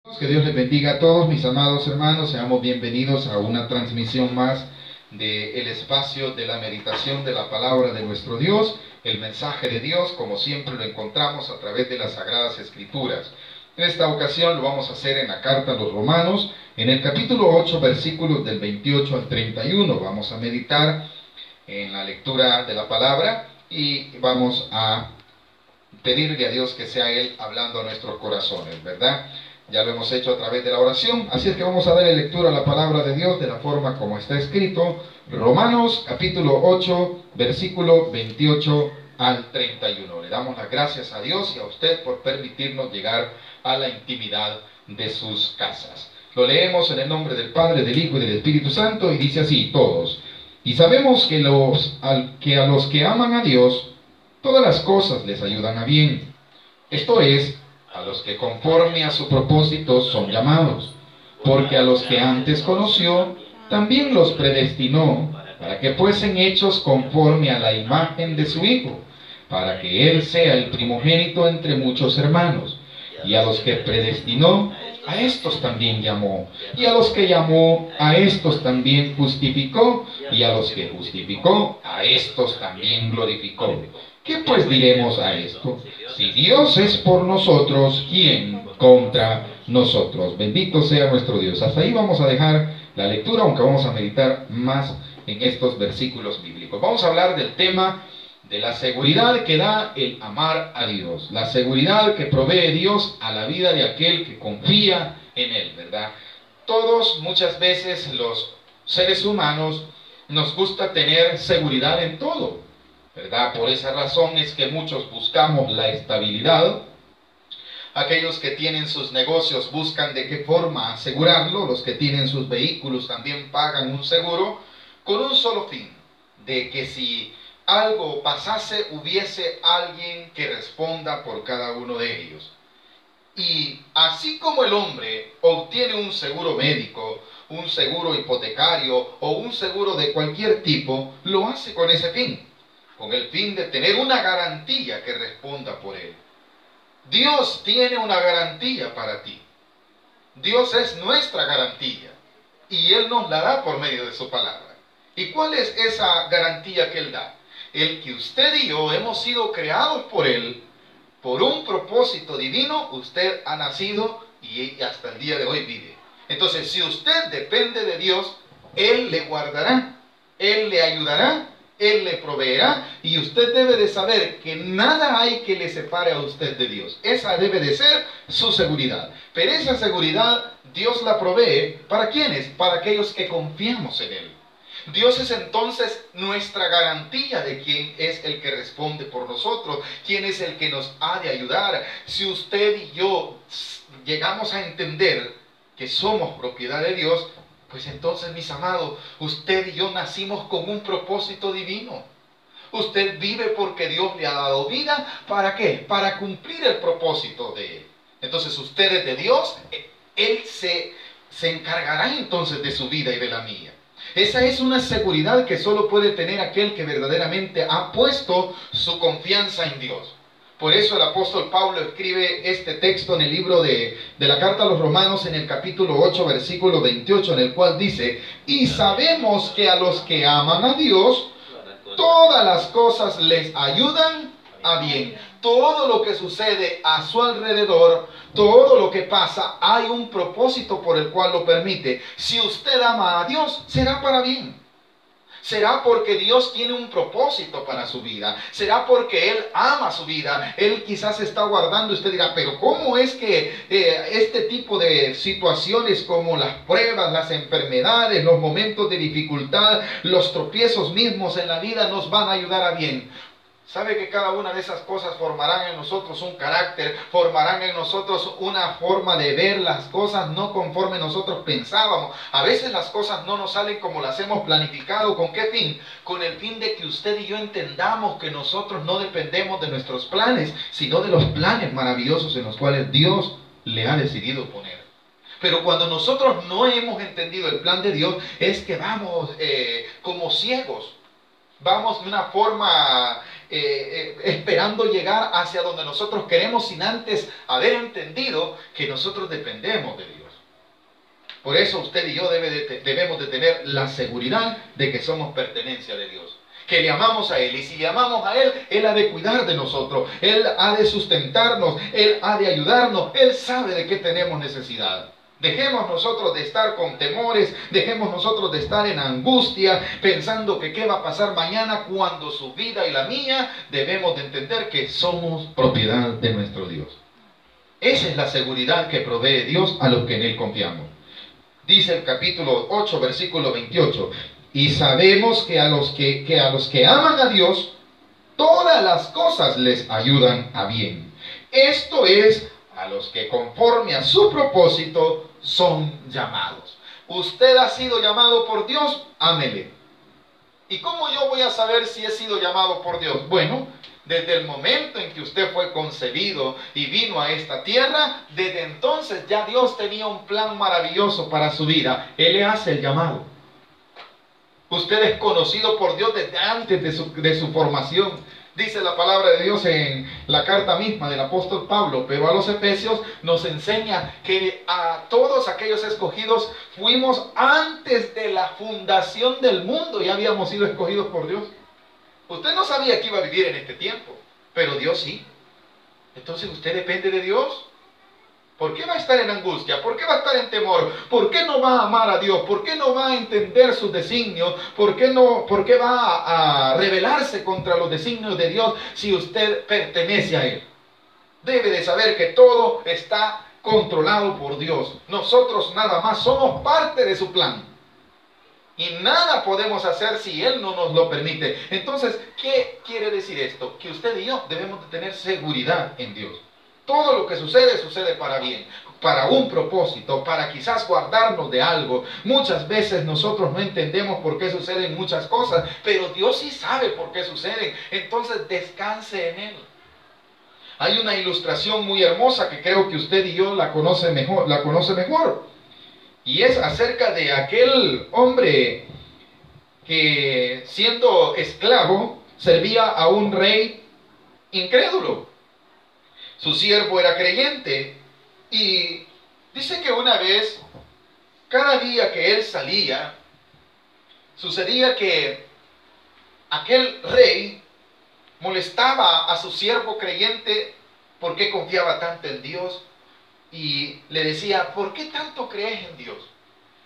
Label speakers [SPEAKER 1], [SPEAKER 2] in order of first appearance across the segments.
[SPEAKER 1] Que Dios les bendiga a todos mis amados hermanos, seamos bienvenidos a una transmisión más del espacio de la meditación de la palabra de nuestro Dios, el mensaje de Dios, como siempre lo encontramos a través de las Sagradas Escrituras. En esta ocasión lo vamos a hacer en la carta a los Romanos, en el capítulo 8, versículos del 28 al 31. Vamos a meditar en la lectura de la palabra y vamos a pedirle a Dios que sea Él hablando a nuestros corazones, ¿verdad? Ya lo hemos hecho a través de la oración, así es que vamos a darle lectura a la palabra de Dios de la forma como está escrito. Romanos capítulo 8, versículo 28 al 31. Le damos las gracias a Dios y a usted por permitirnos llegar a la intimidad de sus casas. Lo leemos en el nombre del Padre, del Hijo y del Espíritu Santo, y dice así: todos. Y sabemos que a los que aman a Dios, todas las cosas les ayudan a bien. Esto es, a los que conforme a su propósito son llamados, porque a los que antes conoció, también los predestinó, para que fuesen hechos conforme a la imagen de su Hijo, para que Él sea el primogénito entre muchos hermanos. Y a los que predestinó, a estos también llamó, y a los que llamó, a estos también justificó, y a los que justificó, a estos también glorificó. ¿Qué pues diremos a esto? Si Dios es por nosotros, ¿quién contra nosotros? Bendito sea nuestro Dios. Hasta ahí vamos a dejar la lectura, aunque vamos a meditar más en estos versículos bíblicos. Vamos a hablar del tema de la seguridad que da el amar a Dios. La seguridad que provee Dios a la vida de aquel que confía en Él, ¿verdad? Todos, muchas veces, los seres humanos nos gusta tener seguridad en todo, ¿verdad? Por esa razón es que muchos buscamos la estabilidad. Aquellos que tienen sus negocios buscan de qué forma asegurarlo. Los que tienen sus vehículos también pagan un seguro con un solo fin: de que si algo pasase, hubiese alguien que responda por cada uno de ellos. Y así como el hombre obtiene un seguro médico, un seguro hipotecario o un seguro de cualquier tipo, lo hace con ese fin, con el fin de tener una garantía que responda por él. Dios tiene una garantía para ti. Dios es nuestra garantía y Él nos la da por medio de su palabra. ¿Y cuál es esa garantía que Él da? El que usted y yo hemos sido creados por Él, por un propósito divino. Usted ha nacido y hasta el día de hoy vive. Entonces, si usted depende de Dios, Él le guardará, Él le ayudará, Él le proveerá, y usted debe de saber que nada hay que le separe a usted de Dios. Esa debe de ser su seguridad. Pero esa seguridad Dios la provee, ¿para quiénes? Para aquellos que confiamos en Él. Dios es entonces nuestra garantía de quién es el que responde por nosotros, quién es el que nos ha de ayudar. Si usted y yo llegamos a entender que somos propiedad de Dios, pues entonces, mis amados, usted y yo nacimos con un propósito divino. Usted vive porque Dios le ha dado vida. ¿Para qué? Para cumplir el propósito de Él. Entonces, usted es de Dios, Él se encargará entonces de su vida y de la mía. Esa es una seguridad que solo puede tener aquel que verdaderamente ha puesto su confianza en Dios. Por eso el apóstol Pablo escribe este texto en el libro de la carta a los Romanos, en el capítulo 8, versículo 28, en el cual dice: y sabemos que a los que aman a Dios, todas las cosas les ayudan a bien. Todo lo que sucede a su alrededor, todo lo que pasa, hay un propósito por el cual lo permite. Si usted ama a Dios, será para bien. Será porque Dios tiene un propósito para su vida. Será porque Él ama su vida. Él quizás está guardando. Usted dirá: pero ¿cómo es que este tipo de situaciones como las pruebas, las enfermedades, los momentos de dificultad, los tropiezos mismos en la vida nos van a ayudar a bien? ¿Sabe que cada una de esas cosas formarán en nosotros un carácter, formarán en nosotros una forma de ver las cosas no conforme nosotros pensábamos? A veces las cosas no nos salen como las hemos planificado. ¿Con qué fin? Con el fin de que usted y yo entendamos que nosotros no dependemos de nuestros planes, sino de los planes maravillosos en los cuales Dios le ha decidido poner. Pero cuando nosotros no hemos entendido el plan de Dios, es que vamos como ciegos. Vamos de una forma esperando llegar hacia donde nosotros queremos sin antes haber entendido que nosotros dependemos de Dios. Por eso usted y yo debemos de tener la seguridad de que somos pertenencia de Dios, que le amamos a Él, y si le amamos a Él, Él ha de cuidar de nosotros, Él ha de sustentarnos, Él ha de ayudarnos, Él sabe de qué tenemos necesidad. Dejemos nosotros de estar con temores, dejemos nosotros de estar en angustia, pensando que qué va a pasar mañana, cuando su vida y la mía debemos de entender que somos propiedad de nuestro Dios. Esa es la seguridad que provee Dios a los que en Él confiamos. Dice el capítulo 8, versículo 28, y sabemos que a los que aman a Dios, todas las cosas les ayudan a bien. Esto es, a los que conforme a su propósito son llamados. Usted ha sido llamado por Dios, ámele. ¿Y cómo yo voy a saber si he sido llamado por Dios? Bueno, desde el momento en que usted fue concebido y vino a esta tierra, desde entonces ya Dios tenía un plan maravilloso para su vida. Él le hace el llamado. Usted es conocido por Dios desde antes de su formación. Dice la palabra de Dios en la carta misma del apóstol Pablo, pero a los Efesios nos enseña que a todos aquellos escogidos fuimos antes de la fundación del mundo, ya habíamos sido escogidos por Dios. Usted no sabía que iba a vivir en este tiempo, pero Dios sí. Entonces usted depende de Dios. ¿Por qué va a estar en angustia? ¿Por qué va a estar en temor? ¿Por qué no va a amar a Dios? ¿Por qué no va a entender sus designios? ¿Por qué va a rebelarse contra los designios de Dios si usted pertenece a Él? Debe de saber que todo está controlado por Dios. Nosotros nada más somos parte de su plan. Y nada podemos hacer si Él no nos lo permite. Entonces, ¿qué quiere decir esto? Que usted y yo debemos de tener seguridad en Dios. Todo lo que sucede, sucede para bien, para un propósito, para quizás guardarnos de algo. Muchas veces nosotros no entendemos por qué suceden muchas cosas, pero Dios sí sabe por qué suceden. Entonces descanse en Él. Hay una ilustración muy hermosa que creo que usted y yo la conoce mejor. Y es acerca de aquel hombre que, siendo esclavo, servía a un rey incrédulo. Su siervo era creyente y dice que una vez, cada día que él salía, sucedía que aquel rey molestaba a su siervo creyente porque confiaba tanto en Dios y le decía, ¿por qué tanto crees en Dios?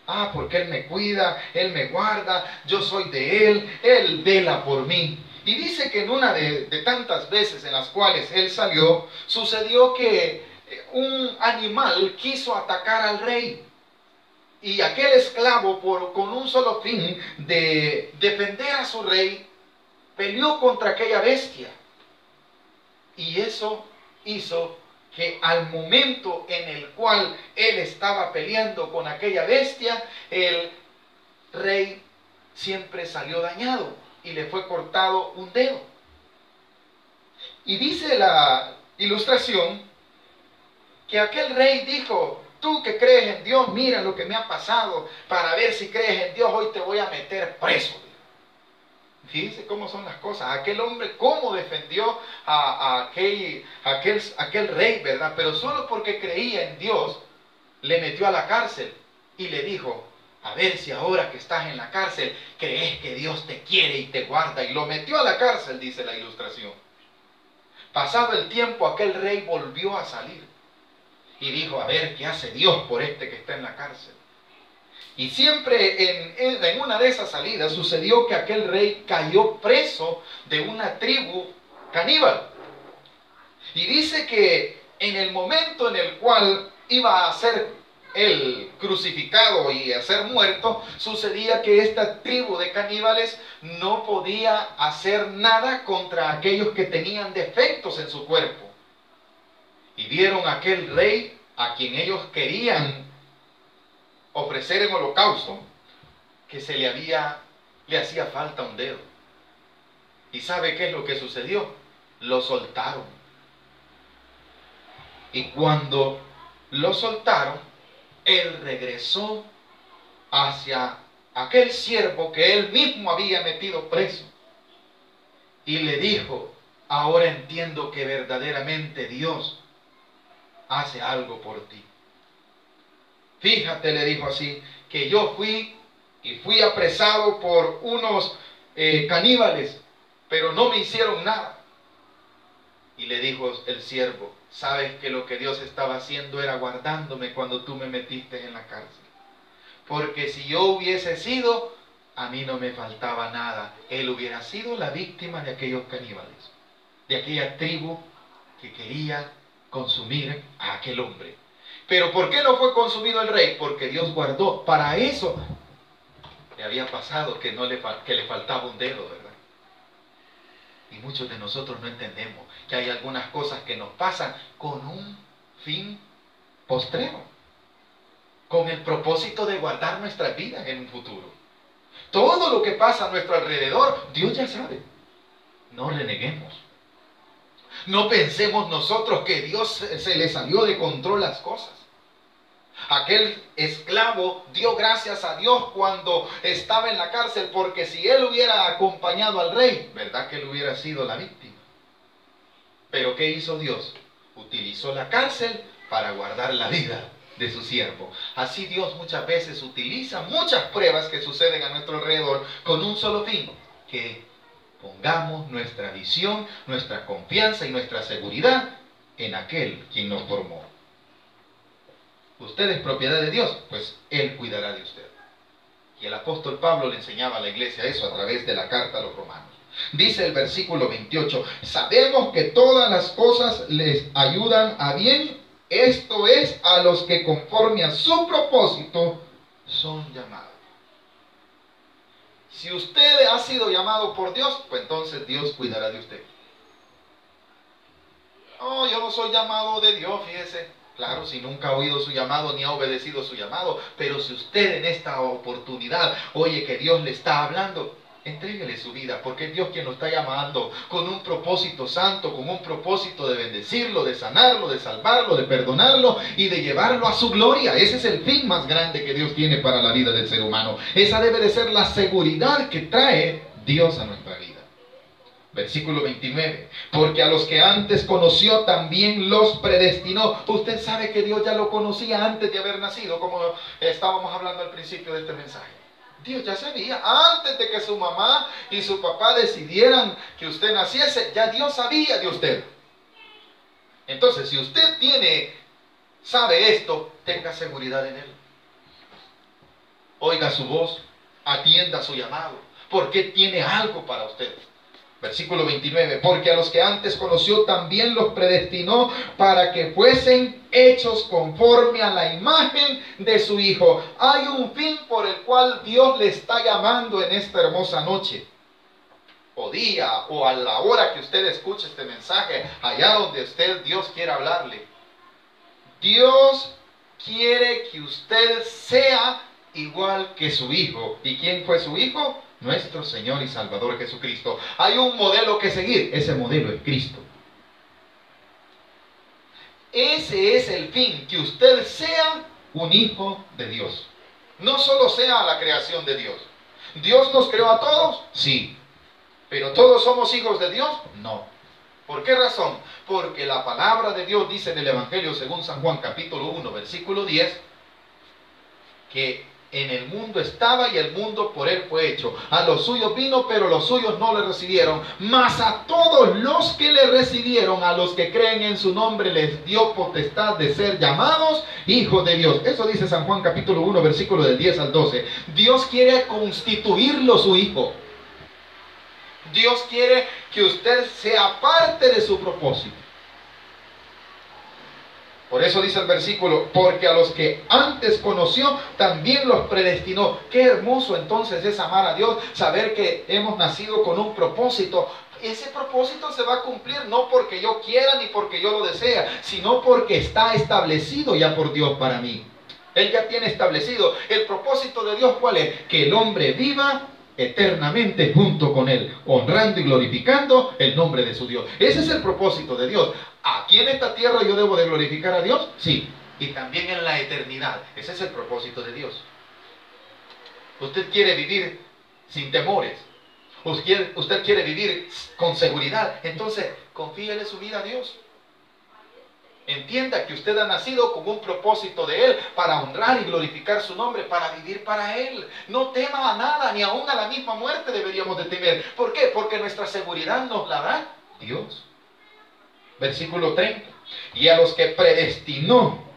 [SPEAKER 1] Ah, porque Él me cuida, Él me guarda, yo soy de Él vela por mí. Y dice que en una de tantas veces en las cuales él salió, sucedió que un animal quiso atacar al rey. Y aquel esclavo, con un solo fin de defender a su rey, peleó contra aquella bestia. Y eso hizo que al momento en el cual él estaba peleando con aquella bestia, el rey siempre salió dañado y le fue cortado un dedo. Y dice la ilustración que aquel rey dijo, tú que crees en Dios, mira lo que me ha pasado, para ver si crees en Dios, hoy te voy a meter preso. Fíjense cómo son las cosas. Aquel hombre cómo defendió a aquel rey, ¿verdad? Pero solo porque creía en Dios, le metió a la cárcel y le dijo, a ver si ahora que estás en la cárcel, crees que Dios te quiere y te guarda. Y lo metió a la cárcel, dice la ilustración. Pasado el tiempo, aquel rey volvió a salir y dijo, a ver qué hace Dios por este que está en la cárcel. Y siempre en una de esas salidas sucedió que aquel rey cayó preso de una tribu caníbal. Y dice que en el momento en el cual iba a ser el crucificado y a ser muerto, sucedía que esta tribu de caníbales no podía hacer nada contra aquellos que tenían defectos en su cuerpo. Y vieron a aquel rey a quien ellos querían ofrecer en holocausto, que le hacía falta un dedo. ¿Y sabe qué es lo que sucedió? Lo soltaron. Y cuando lo soltaron, él regresó hacia aquel siervo que él mismo había metido preso y le dijo, ahora entiendo que verdaderamente Dios hace algo por ti. Fíjate, le dijo así, que yo fui apresado por unos caníbales, pero no me hicieron nada. Y le dijo el siervo, sabes que lo que Dios estaba haciendo era guardándome cuando tú me metiste en la cárcel. Porque si yo hubiese sido, a mí no me faltaba nada. Él hubiera sido la víctima de aquellos caníbales, de aquella tribu que quería consumir a aquel hombre. Pero ¿por qué no fue consumido el rey? Porque Dios guardó. Para eso le había pasado que le faltaba un dedo, ¿verdad? Y muchos de nosotros no entendemos que hay algunas cosas que nos pasan con un fin postrero, con el propósito de guardar nuestras vidas en un futuro. Todo lo que pasa a nuestro alrededor, Dios ya sabe. No reneguemos. No pensemos nosotros que Dios se le salió de control las cosas. Aquel esclavo dio gracias a Dios cuando estaba en la cárcel, porque si él hubiera acompañado al rey, ¿verdad que él hubiera sido la víctima? Pero ¿qué hizo Dios? Utilizó la cárcel para guardar la vida de su siervo. Así Dios muchas veces utiliza muchas pruebas que suceden a nuestro alrededor con un solo fin: que pongamos nuestra visión, nuestra confianza y nuestra seguridad en aquel quien nos formó. Usted es propiedad de Dios, pues Él cuidará de usted. Y el apóstol Pablo le enseñaba a la iglesia eso a través de la carta a los romanos. Dice el versículo 28, sabemos que todas las cosas les ayudan a bien, esto es, a los que conforme a su propósito son llamados. Si usted ha sido llamado por Dios, pues entonces Dios cuidará de usted. Oh, yo no soy llamado de Dios, fíjese. Claro, si nunca ha oído su llamado ni ha obedecido su llamado, pero si usted en esta oportunidad oye que Dios le está hablando, entréguele su vida, porque es Dios quien lo está llamando con un propósito santo, con un propósito de bendecirlo, de sanarlo, de salvarlo, de perdonarlo y de llevarlo a su gloria. Ese es el fin más grande que Dios tiene para la vida del ser humano. Esa debe de ser la seguridad que trae Dios a nuestra vida. Versículo 29, porque a los que antes conoció también los predestinó. Usted sabe que Dios ya lo conocía antes de haber nacido, como estábamos hablando al principio de este mensaje. Dios ya sabía, antes de que su mamá y su papá decidieran que usted naciese, ya Dios sabía de usted. Entonces, si usted sabe esto, tenga seguridad en Él. Oiga su voz, atienda su llamado, porque tiene algo para usted. Versículo 29, porque a los que antes conoció también los predestinó para que fuesen hechos conforme a la imagen de su Hijo. Hay un fin por el cual Dios le está llamando en esta hermosa noche, o día, o a la hora que usted escuche este mensaje, allá donde Dios quiera hablarle. Dios quiere que usted sea igual que su Hijo. ¿Y quién fue su Hijo? Nuestro Señor y Salvador Jesucristo. Hay un modelo que seguir, ese modelo es Cristo. Ese es el fin, que usted sea un hijo de Dios. No solo sea la creación de Dios. ¿Dios nos creó a todos? Sí. ¿Pero todos somos hijos de Dios? No. ¿Por qué razón? Porque la palabra de Dios dice en el Evangelio según San Juan capítulo 1 versículo 10 que en el mundo estaba y el mundo por él fue hecho. A los suyos vino, pero los suyos no le recibieron. Mas a todos los que le recibieron, a los que creen en su nombre, les dio potestad de ser llamados hijos de Dios. Eso dice San Juan capítulo 1, versículo del 10 al 12. Dios quiere constituirlo su hijo. Dios quiere que usted sea parte de su propósito. Por eso dice el versículo, porque a los que antes conoció, también los predestinó. Qué hermoso entonces es amar a Dios, saber que hemos nacido con un propósito. Ese propósito se va a cumplir no porque yo quiera ni porque yo lo desea, sino porque está establecido ya por Dios para mí. Él ya tiene establecido. El propósito de Dios, ¿cuál es? Que el hombre viva eternamente junto con Él, honrando y glorificando el nombre de su Dios. Ese es el propósito de Dios. Aquí en esta tierra yo debo de glorificar a Dios, sí, y también en la eternidad. Ese es el propósito de Dios. Usted quiere vivir sin temores. Usted quiere vivir con seguridad, entonces confíele su vida a Dios. Entienda que usted ha nacido con un propósito de Él para honrar y glorificar su nombre, para vivir para Él. No tema a nada, ni aún a la misma muerte deberíamos de temer. ¿Por qué? Porque nuestra seguridad nos la da Dios. Versículo 30. Y a los que predestinó,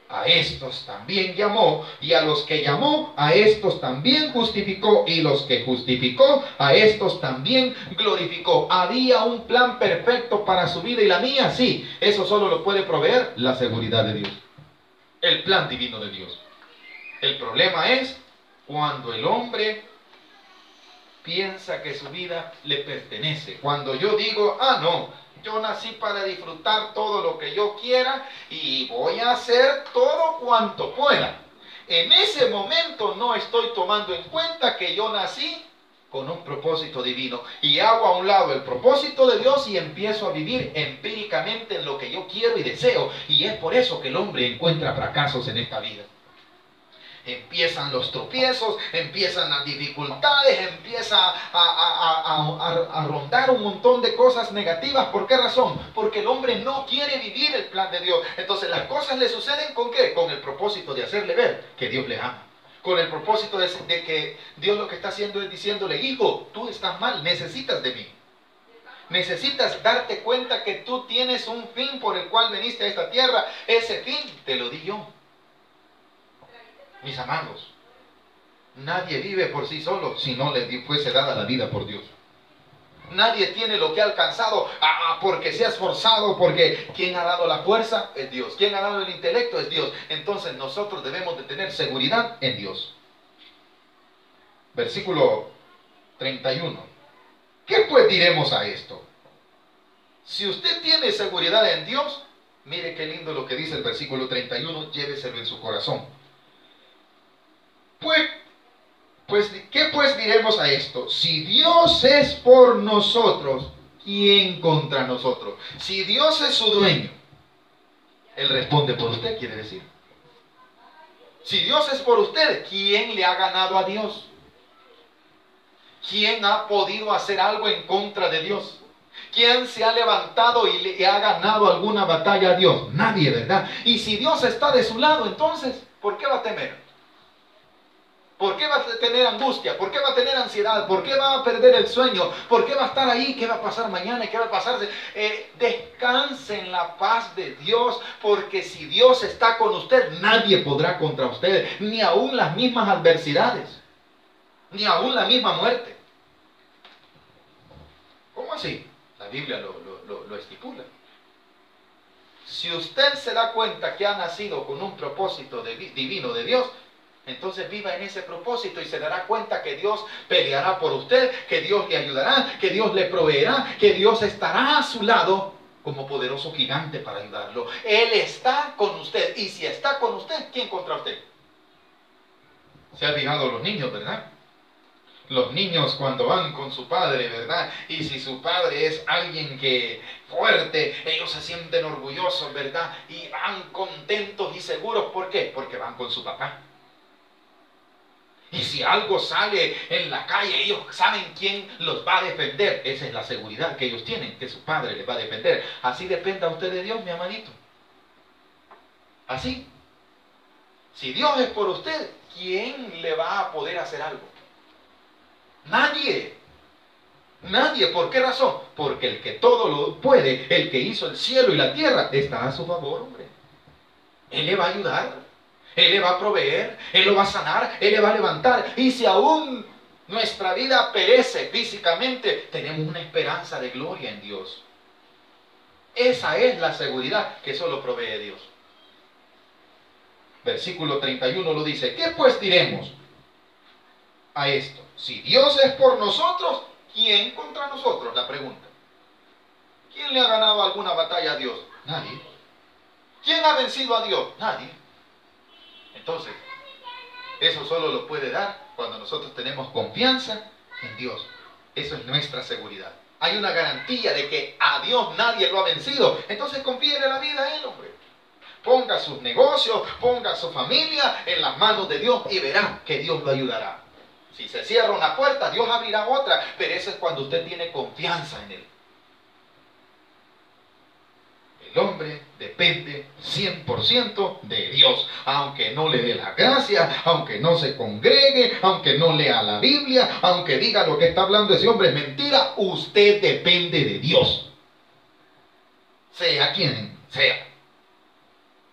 [SPEAKER 1] a estos también llamó, y a los que llamó, a estos también justificó, y los que justificó, a estos también glorificó. Había un plan perfecto para su vida y la mía, sí. Eso solo lo puede proveer la seguridad de Dios, el plan divino de Dios. El problema es cuando el hombre piensa que su vida le pertenece. Cuando yo digo, no, yo nací para disfrutar todo lo que yo quiera y voy a hacer todo cuanto pueda. En ese momento no estoy tomando en cuenta que yo nací con un propósito divino y hago a un lado el propósito de Dios y empiezo a vivir empíricamente en lo que yo quiero y deseo. Y es por eso que el hombre encuentra fracasos en esta vida. Empiezan los tropiezos, empiezan las dificultades, empieza a rondar un montón de cosas negativas. ¿Por qué razón? Porque el hombre no quiere vivir el plan de Dios. Entonces las cosas le suceden ¿con qué? Con el propósito de hacerle ver que Dios le ama. Con el propósito de que Dios lo que está haciendo es diciéndole, hijo, tú estás mal, necesitas de mí. Necesitas darte cuenta que tú tienes un fin por el cual viniste a esta tierra. Ese fin te lo di yo. Mis amados, nadie vive por sí solo si no le fuese dada la vida por Dios. Nadie tiene lo que ha alcanzado porque se ha esforzado, porque quien ha dado la fuerza es Dios. Quien ha dado el intelecto es Dios. Entonces nosotros debemos de tener seguridad en Dios. Versículo 31. ¿Qué pues diremos a esto? Si usted tiene seguridad en Dios, mire qué lindo lo que dice el versículo 31, lléveselo en su corazón. ¿Qué pues diremos a esto? Si Dios es por nosotros, ¿quién contra nosotros? Si Dios es su dueño, Él responde por usted, quiere decir. Si Dios es por usted, ¿quién le ha ganado a Dios? ¿Quién ha podido hacer algo en contra de Dios? ¿Quién se ha levantado y le ha ganado alguna batalla a Dios? Nadie, ¿verdad? Y si Dios está de su lado, entonces, ¿por qué va a temer? ¿Por qué va a tener angustia? ¿Por qué va a tener ansiedad? ¿Por qué va a perder el sueño? ¿Por qué va a estar ahí? ¿Qué va a pasar mañana? ¿Qué va a pasar? Descanse en la paz de Dios, porque si Dios está con usted, nadie podrá contra usted, ni aún las mismas adversidades, ni aún la misma muerte. ¿Cómo así? La Biblia lo estipula. Si usted se da cuenta que ha nacido con un propósito divino de Dios, entonces viva en ese propósito y se dará cuenta que Dios peleará por usted, que Dios le ayudará, que Dios le proveerá, que Dios estará a su lado como poderoso gigante para ayudarlo. Él está con usted, y si está con usted, ¿quién contra usted? Se han fijado los niños, ¿verdad? Los niños cuando van con su padre, ¿verdad? Y si su padre es alguien que fuerte, ellos se sienten orgullosos, ¿verdad? Y van contentos y seguros. ¿Por qué? Porque van con su papá. Y si algo sale en la calle, ellos saben quién los va a defender. Esa es la seguridad que ellos tienen, que su padre les va a defender. Así dependa usted de Dios, mi hermanito. Así. Si Dios es por usted, ¿quién le va a poder hacer algo? Nadie. Nadie. ¿Por qué razón? Porque el que todo lo puede, el que hizo el cielo y la tierra, está a su favor, hombre. Él le va a ayudar. Él le va a proveer, Él lo va a sanar, Él le va a levantar. Y si aún nuestra vida perece físicamente, tenemos una esperanza de gloria en Dios. Esa es la seguridad que solo provee Dios. Versículo 31 lo dice. ¿Qué pues diremos a esto? Si Dios es por nosotros, ¿quién contra nosotros? La pregunta. ¿Quién le ha ganado alguna batalla a Dios? Nadie. ¿Quién ha vencido a Dios? Nadie. Entonces, eso solo lo puede dar cuando nosotros tenemos confianza en Dios. Eso es nuestra seguridad. Hay una garantía de que a Dios nadie lo ha vencido. Entonces confíe en la vida a Él, hombre. Ponga sus negocios, ponga su familia en las manos de Dios y verá que Dios lo ayudará. Si se cierra una puerta, Dios abrirá otra, pero eso es cuando usted tiene confianza en Él. El hombre depende 100% de Dios, aunque no le dé la gracia, aunque no se congregue, aunque no lea la Biblia, aunque diga lo que está hablando ese hombre es mentira, usted depende de Dios. Sea quien sea.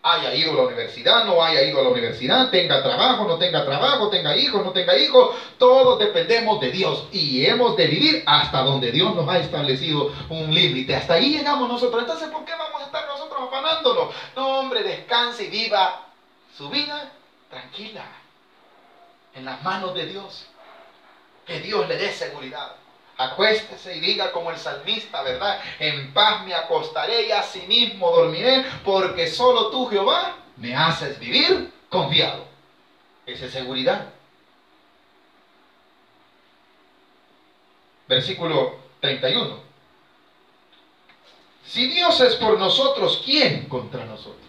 [SPEAKER 1] Haya ido a la universidad, no haya ido a la universidad, tenga trabajo, no tenga trabajo, tenga hijos, no tenga hijos, todos dependemos de Dios y hemos de vivir hasta donde Dios nos ha establecido un límite. Hasta ahí llegamos nosotros. Entonces, ¿por qué vamos a estar nosotros afanándonos? No, hombre, descanse y viva su vida tranquila, en las manos de Dios. Que Dios le dé seguridad. Acuéstese y diga como el salmista, ¿verdad? En paz me acostaré y asimismo dormiré, porque solo tú, Jehová, me haces vivir confiado. Esa es seguridad. Versículo 31. Si Dios es por nosotros, ¿quién contra nosotros?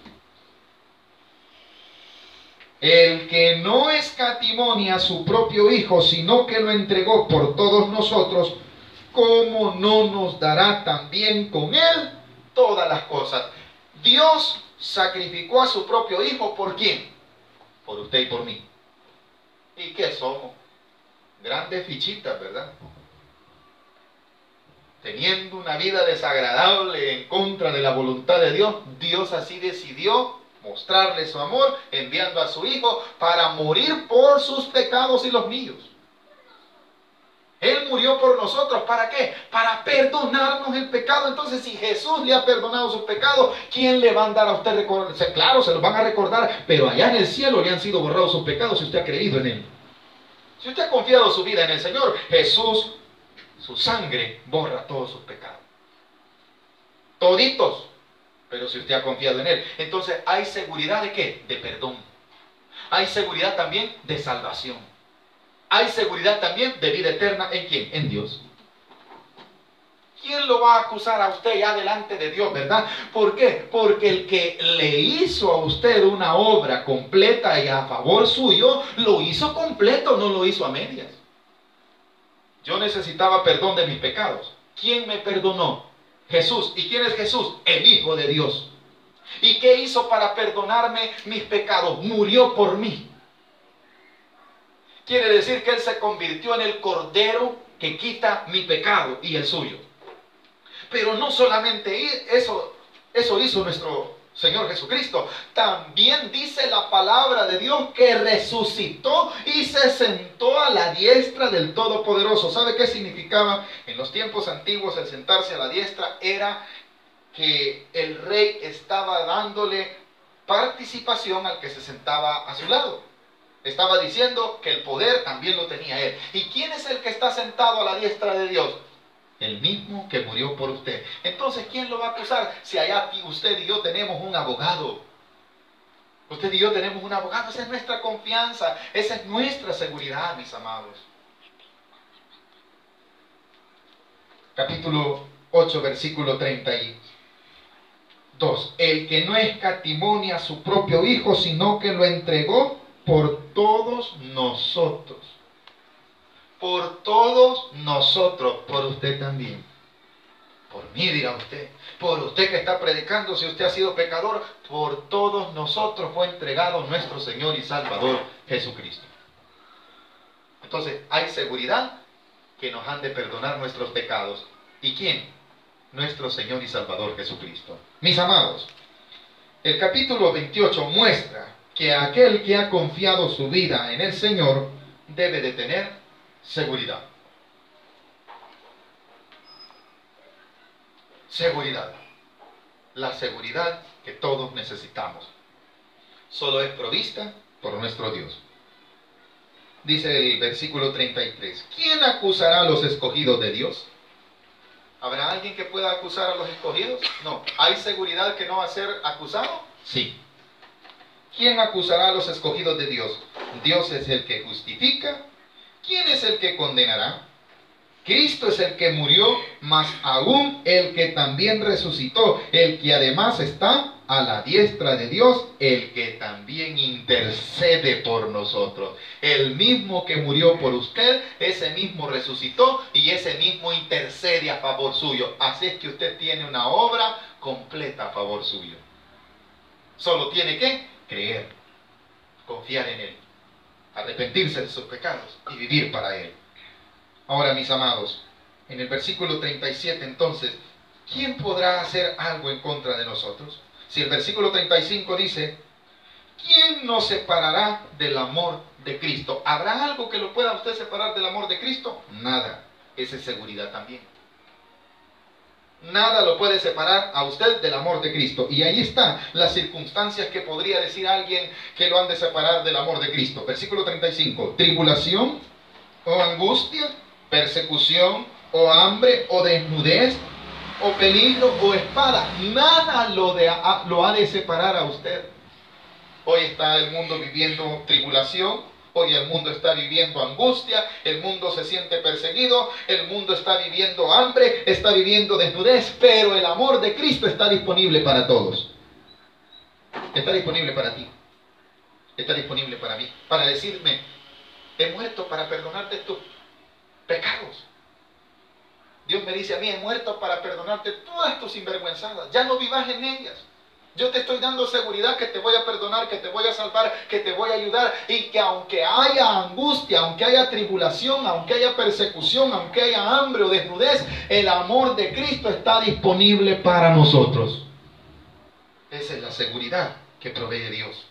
[SPEAKER 1] El que no escatimó ni a su propio Hijo, sino que lo entregó por todos nosotros, ¿cómo no nos dará también con Él todas las cosas? Dios sacrificó a su propio Hijo, ¿por quién? Por usted y por mí. ¿Y qué somos? Grandes fichitas, ¿verdad? Teniendo una vida desagradable en contra de la voluntad de Dios, Dios así decidió mostrarle su amor, enviando a su Hijo para morir por sus pecados y los míos. Él murió por nosotros, ¿para qué? Para perdonarnos el pecado. Entonces, si Jesús le ha perdonado sus pecados, ¿quién le va a dar a usted recordar? Claro, se los van a recordar, pero allá en el cielo le han sido borrados sus pecados si usted ha creído en Él. Si usted ha confiado su vida en el Señor, Jesús, su sangre borra todos sus pecados. Toditos. Pero si usted ha confiado en Él, entonces hay seguridad de ¿qué? De perdón. Hay seguridad también de salvación. Hay seguridad también de vida eterna. ¿En quién? En Dios. ¿Quién lo va a acusar a usted ya delante de Dios, verdad? ¿Por qué? Porque el que le hizo a usted una obra completa y a favor suyo, lo hizo completo, no lo hizo a medias. Yo necesitaba perdón de mis pecados. ¿Quién me perdonó? Jesús. ¿Y quién es Jesús? El Hijo de Dios. ¿Y qué hizo para perdonarme mis pecados? Murió por mí. Quiere decir que Él se convirtió en el Cordero que quita mi pecado y el suyo. Pero no solamente eso hizo nuestro Señor Jesucristo. También dice la palabra de Dios que resucitó y se sentó a la diestra del Todopoderoso. ¿Sabe qué significaba? En los tiempos antiguos el sentarse a la diestra era que el rey estaba dándole participación al que se sentaba a su lado. Estaba diciendo que el poder también lo tenía él. ¿Y quién es el que está sentado a la diestra de Dios? El mismo que murió por usted. Entonces, ¿quién lo va a acusar? Si allá usted y yo tenemos un abogado. Usted y yo tenemos un abogado. Esa es nuestra confianza. Esa es nuestra seguridad, mis amados. Capítulo 8, versículo 32. El que no escatimó ni a su propio Hijo, sino que lo entregó por todos nosotros. Por todos nosotros, por usted también. Por mí, dirá usted. Por usted que está predicando, si usted ha sido pecador, por todos nosotros fue entregado nuestro Señor y Salvador Jesucristo. Entonces, hay seguridad que nos han de perdonar nuestros pecados. ¿Y quién? Nuestro Señor y Salvador Jesucristo. Mis amados, el capítulo 28 muestra que aquel que ha confiado su vida en el Señor debe de tener seguridad. Seguridad. La seguridad que todos necesitamos. Solo es provista por nuestro Dios. Dice el versículo 33. ¿Quién acusará a los escogidos de Dios? ¿Habrá alguien que pueda acusar a los escogidos? No. ¿Hay seguridad que no va a ser acusado? Sí. ¿Quién acusará a los escogidos de Dios? Dios es el que justifica. ¿Quién es el que condenará? Cristo es el que murió, mas aún el que también resucitó, el que además está a la diestra de Dios, el que también intercede por nosotros. El mismo que murió por usted, ese mismo resucitó y ese mismo intercede a favor suyo. Así es que usted tiene una obra completa a favor suyo. Solo tiene que creer, confiar en Él, arrepentirse de sus pecados y vivir para Él. Ahora, mis amados, en el versículo 37, entonces, ¿quién podrá hacer algo en contra de nosotros? Si el versículo 35 dice, ¿quién nos separará del amor de Cristo? ¿Habrá algo que lo pueda usted separar del amor de Cristo? Nada. Esa es seguridad también. Nada lo puede separar a usted del amor de Cristo. Y ahí están las circunstancias que podría decir alguien que lo han de separar del amor de Cristo. Versículo 35, tribulación o angustia, persecución, o hambre, o desnudez, o peligro, o espada. Nada lo ha de separar a usted. Hoy está el mundo viviendo tribulación, hoy el mundo está viviendo angustia, el mundo se siente perseguido, el mundo está viviendo hambre, está viviendo desnudez, pero el amor de Cristo está disponible para todos. Está disponible para ti, está disponible para mí, para decirme, he muerto para perdonarte tus pecados. Dios me dice a mí, he muerto para perdonarte todas tus sinvergüenzadas. Ya no vivas en ellas. Yo te estoy dando seguridad que te voy a perdonar, que te voy a salvar, que te voy a ayudar. Y que aunque haya angustia, aunque haya tribulación, aunque haya persecución, aunque haya hambre o desnudez, el amor de Cristo está disponible para nosotros. Esa es la seguridad que provee Dios.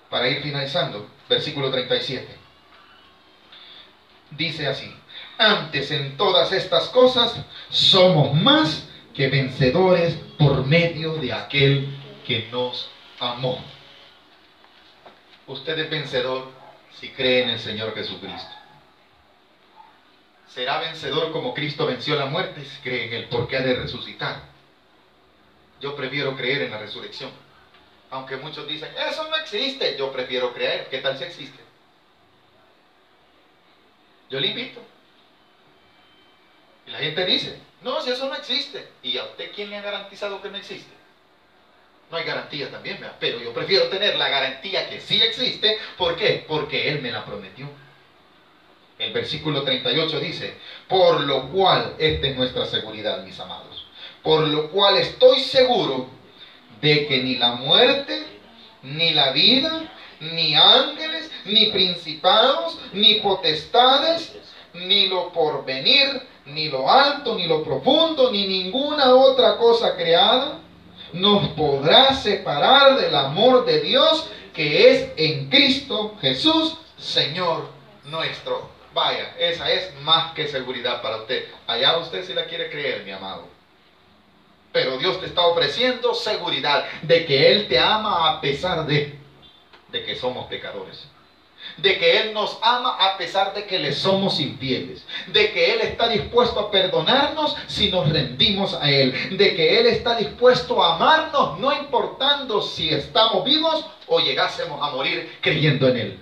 [SPEAKER 1] Para ir finalizando, versículo 37. Dice así, antes en todas estas cosas somos más que vencedores por medio de aquel que nos amó. Usted es vencedor si cree en el Señor Jesucristo. Será vencedor como Cristo venció la muerte si cree en Él, porque ha de resucitar. Yo prefiero creer en la resurrección. Aunque muchos dicen, eso no existe, yo prefiero creer. ¿Qué tal si existe? Yo le invito. Y la gente dice, no, si eso no existe. ¿Y a usted quién le ha garantizado que no existe? No hay garantía también, ¿verdad? Pero yo prefiero tener la garantía que sí existe. ¿Por qué? Porque Él me la prometió. El versículo 38 dice, por lo cual, esta es nuestra seguridad, mis amados, por lo cual estoy seguro de que ni la muerte, ni la vida, ni ángeles, ni principados, ni potestades, ni lo porvenir, ni lo alto, ni lo profundo, ni ninguna otra cosa creada, nos podrá separar del amor de Dios que es en Cristo Jesús, Señor nuestro. Vaya, esa es más que seguridad para usted. Allá usted si la quiere creer, mi amado. Pero Dios te está ofreciendo seguridad de que Él te ama a pesar de que somos pecadores. De que Él nos ama a pesar de que le somos infieles. De que Él está dispuesto a perdonarnos si nos rendimos a Él. De que Él está dispuesto a amarnos no importando si estamos vivos o llegásemos a morir creyendo en Él.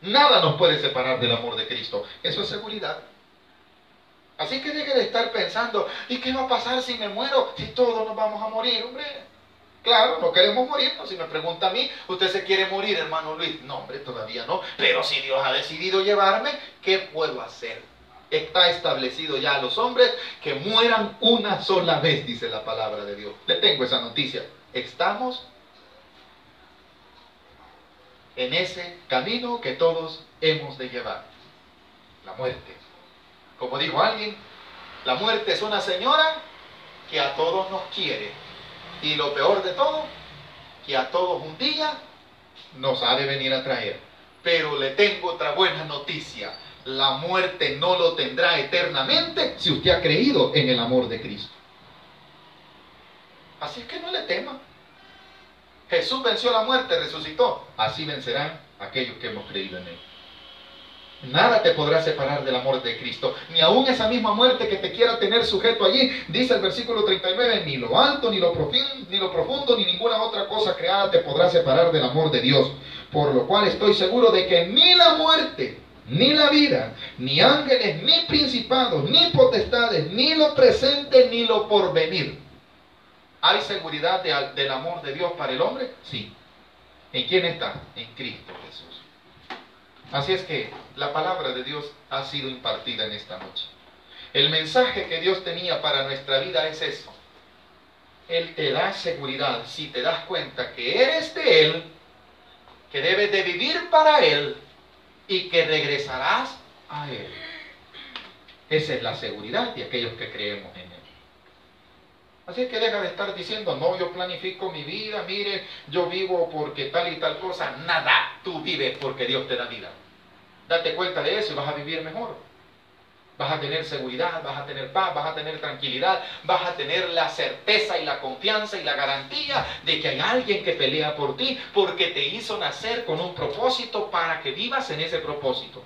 [SPEAKER 1] Nada nos puede separar del amor de Cristo. Eso es seguridad. Así que deje de estar pensando, ¿y qué va a pasar si me muero? Si todos nos vamos a morir, hombre. Claro, no queremos morirnos. Si me pregunta a mí, ¿usted se quiere morir, hermano Luis? No, hombre, todavía no. Pero si Dios ha decidido llevarme, ¿qué puedo hacer? Está establecido ya a los hombres que mueran una sola vez, dice la palabra de Dios. Le tengo esa noticia. Estamos en ese camino que todos hemos de llevar. La muerte. Como dijo alguien, la muerte es una señora que a todos nos quiere. Y lo peor de todo, que a todos un día nos ha de venir a traer. Pero le tengo otra buena noticia. La muerte no lo tendrá eternamente si usted ha creído en el amor de Cristo. Así que no le tema. Jesús venció la muerte, resucitó. Así vencerán aquellos que hemos creído en Él. Nada te podrá separar del amor de Cristo. Ni aún esa misma muerte que te quiera tener sujeto allí. Dice el versículo 39, ni lo alto, ni lo profundo, ni ninguna otra cosa creada te podrá separar del amor de Dios. Por lo cual estoy seguro de que ni la muerte, ni la vida, ni ángeles, ni principados, ni potestades, ni lo presente, ni lo porvenir. ¿Hay seguridad del amor de Dios para el hombre? Sí. ¿En quién está? En Cristo Jesús. Así es que la palabra de Dios ha sido impartida en esta noche. El mensaje que Dios tenía para nuestra vida es eso. Él te da seguridad si te das cuenta que eres de Él, que debes de vivir para Él y que regresarás a Él. Esa es la seguridad de aquellos que creemos en Él. Así que deja de estar diciendo, no, yo planifico mi vida, mire, yo vivo porque tal y tal cosa. Nada, tú vives porque Dios te da vida. Date cuenta de eso y vas a vivir mejor. Vas a tener seguridad, vas a tener paz, vas a tener tranquilidad, vas a tener la certeza y la confianza y la garantía de que hay alguien que pelea por ti porque te hizo nacer con un propósito para que vivas en ese propósito.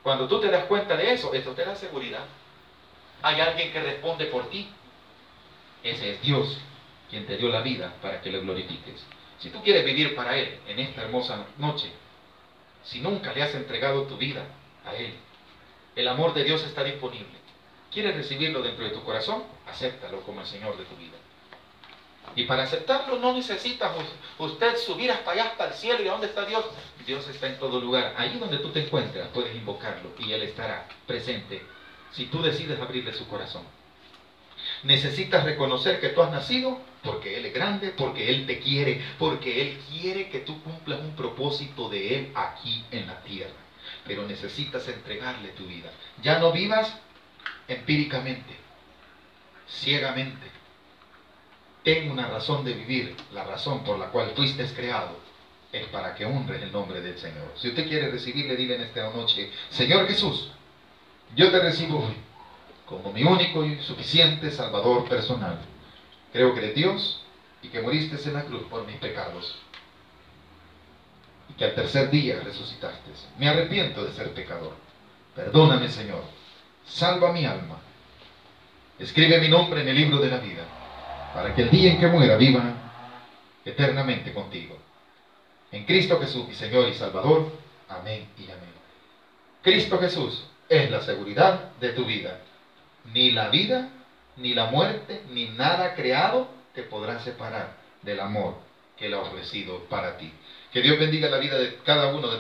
[SPEAKER 1] Cuando tú te das cuenta de eso, esto te da seguridad. Hay alguien que responde por ti. Ese es Dios, quien te dio la vida para que lo glorifiques. Si tú quieres vivir para Él en esta hermosa noche, si nunca le has entregado tu vida a Él, el amor de Dios está disponible. ¿Quieres recibirlo dentro de tu corazón? Acéptalo como el Señor de tu vida. Y para aceptarlo no necesita usted subir hasta allá, hasta el cielo. ¿Y a dónde está Dios? Dios está en todo lugar. Ahí donde tú te encuentras puedes invocarlo y Él estará presente si tú decides abrirle su corazón. Necesitas reconocer que tú has nacido porque Él es grande, porque Él te quiere, porque Él quiere que tú cumplas un propósito de Él aquí en la tierra. Pero necesitas entregarle tu vida. Ya no vivas empíricamente, ciegamente. Ten una razón de vivir. La razón por la cual fuiste creado es para que honres el nombre del Señor. Si usted quiere recibirle, dile en esta noche, Señor Jesús, yo te recibo hoy como mi único y suficiente Salvador personal. Creo que eres Dios y que moriste en la cruz por mis pecados. Y que al tercer día resucitaste. Me arrepiento de ser pecador. Perdóname, Señor. Salva mi alma. Escribe mi nombre en el libro de la vida, para que el día en que muera viva eternamente contigo. En Cristo Jesús, mi Señor y Salvador. Amén y amén. Cristo Jesús es la seguridad de tu vida. Ni la vida, ni la muerte, ni nada creado te podrá separar del amor que Él ha ofrecido para ti. Que Dios bendiga la vida de cada uno de